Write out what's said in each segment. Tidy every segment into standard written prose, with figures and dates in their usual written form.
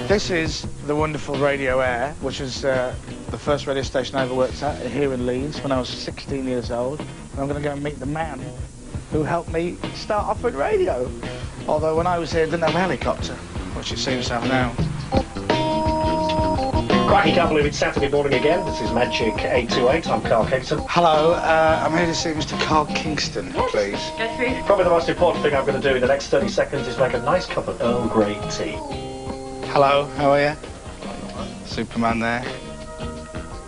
This is the wonderful Radio Aire, which is the first radio station I ever worked at here in Leeds when I was 16 years old. And I'm going to go and meet the man who helped me start off with radio. Although when I was here, it didn't have a helicopter, which it seems to have now. Crikey, can't believe it's Saturday morning again. This is Magic 828. I'm Carl Kingston. Hello, I'm here to see Mr. Carl Kingston, please. Probably the most important thing I'm going to do in the next 30 seconds is make a nice cup of Earl Grey tea. Hello, how are you? Superman there.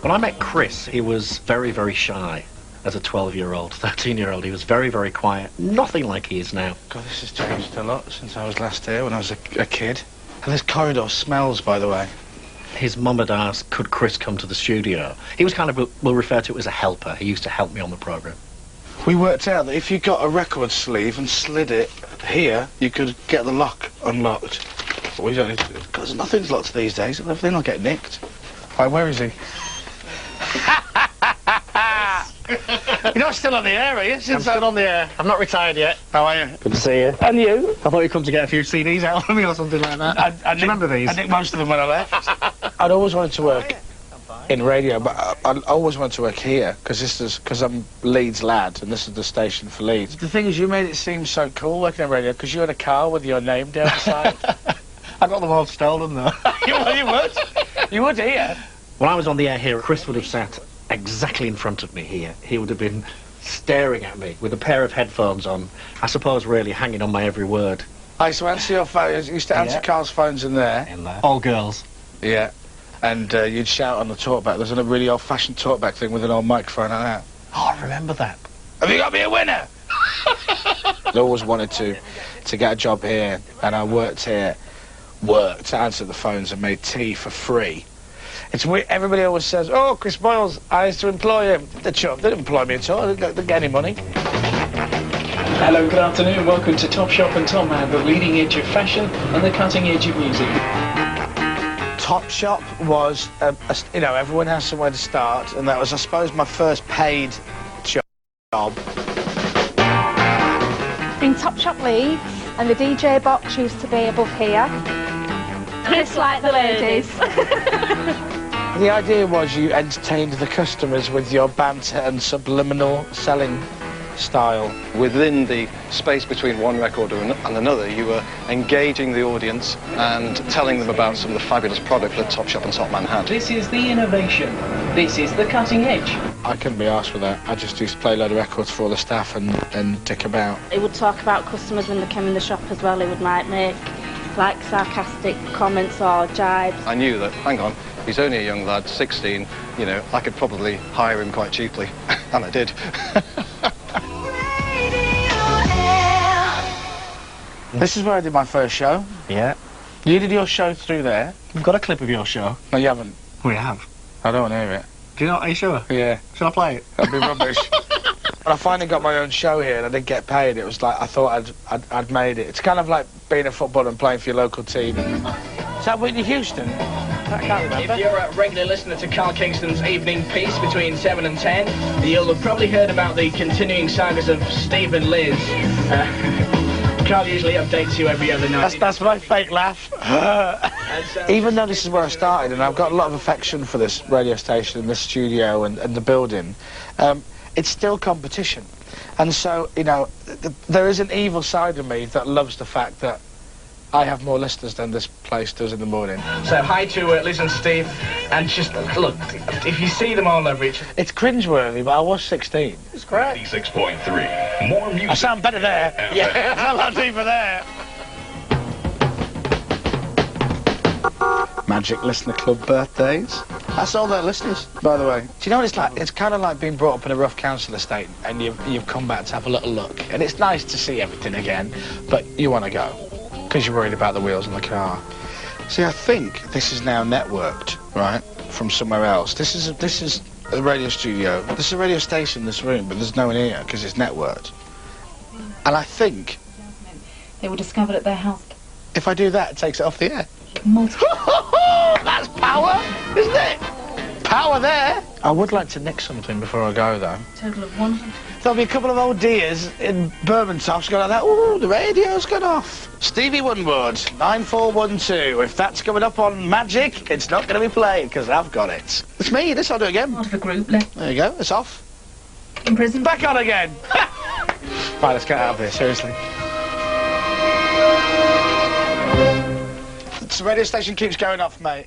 When I met Chris, he was very, very shy. As a 12-year-old, 13-year-old, he was very, very quiet. Nothing like he is now. God, this has changed a lot since I was last here when I was a kid. And this corridor smells, by the way. His mum had asked, could Chris come to the studio? He was kind of, we'll refer to it as a helper. He used to help me on the programme. We worked out that if you got a record sleeve and slid it here, you could get the lock unlocked. But we don't need to, because nothing's locked these days. They'll not get nicked. Right, where is he? You're not still on the air, are you? I'm still on the air. I'm not retired yet. How are you? Good to see you. And you? I thought you'd come to get a few CDs out of me or something like that. I Do you remember these? I think most of them when I left. I'd always wanted to work in radio, but I always wanted to work here because I'm Leeds lad, and this is the station for Leeds. The thing is, you made it seem so cool working in radio because you had a car with your name down the side. I got them all stolen though. you would. You would here. When I was on the air here, Chris would have sat exactly in front of me here. He would have been staring at me with a pair of headphones on, I suppose really hanging on my every word. I used to answer your phone. You used to answer Carl's phones in there. All girls. Yeah. And you'd shout on the talkback. There's a really old-fashioned talkback thing with an old microphone like that. Oh, I remember that. Have you got me a winner? I always wanted to get a job here, and I worked here, to answer the phones and made tea for free. It's weird. Everybody always says, oh, Chris Moyles, I used to employ him. They didn't employ me at all. They didn't get any money. Hello, good afternoon. Welcome to Top Shop and Top Man, the leading edge of fashion and the cutting edge of music. Top Shop was, you know, everyone has somewhere to start, and that was, I suppose, my first paid job. In Top Shop Leeds, and the DJ box used to be above here. Just like the ladies. The idea was you entertained the customers with your banter and subliminal selling style. Within the space between one record and another, you were engaging the audience and telling them about some of the fabulous product that Top Shop and Top Man had. This is the innovation. This is the cutting edge. I couldn't be arsed with that. I just used to play a load of records for all the staff and dick about. He would talk about customers when they came in the shop as well. He would like make like sarcastic comments or jibes. I knew that, hang on, he's only a young lad, 16, you know, I could probably hire him quite cheaply. And I did. This is where I did my first show. Yeah. You did your show through there. We've got a clip of your show. No, you haven't. We have. I don't want to hear it. Do you know? Are you sure? Yeah. Shall I play it? That'd be rubbish. When I finally got my own show here and I didn't get paid, it was like I thought I'd made it. It's kind of like being a footballer and playing for your local team. Is that Whitney Houston? I can't remember. If you're a regular listener to Carl Kingston's evening piece between 7 and 10, you'll have probably heard about the continuing sagas of Steve and Liz. Carl usually updates you every other night. That's my fake laugh. Even though this is where I started, and I've got a lot of affection for this radio station, and this studio, and the building, it's still competition. And so, you know, there is an evil side of me that loves the fact that I have more listeners than this place does in the morning. So hi to Liz and Steve, and just look, if you see them all over each other. It's cringeworthy, but I was 16. It's great. 96.3. More music. I sound better there. Yeah, I sound a lot deeper there. Magic Listener Club birthdays. That's all their listeners, by the way. Do you know what it's like? It's kind of like being brought up in a rough council estate and you've come back to have a little look. And it's nice to see everything again, but you want to go because you're worried about the wheels on the car. See, I think this is now networked, right, from somewhere else. This is a radio studio. This is a radio station in this room, but there's no one here because it's networked. And I think they were discovered at their house. if I do that, it takes it off the air. Multiple. That's power, isn't it? Power there! I would like to nick something before I go, though. Total of 100. There'll be a couple of old dears in Bermontoft's going like that. Ooh, the radio's gone off. Stevie Winwood, 9412. If that's coming up on Magic, it's not going to be played, because I've got it. It's me, this I'll do again. Part of a group left There you go, it's off. in prison. Back on again! Right, let's get out of here, seriously. The radio station keeps going off, mate.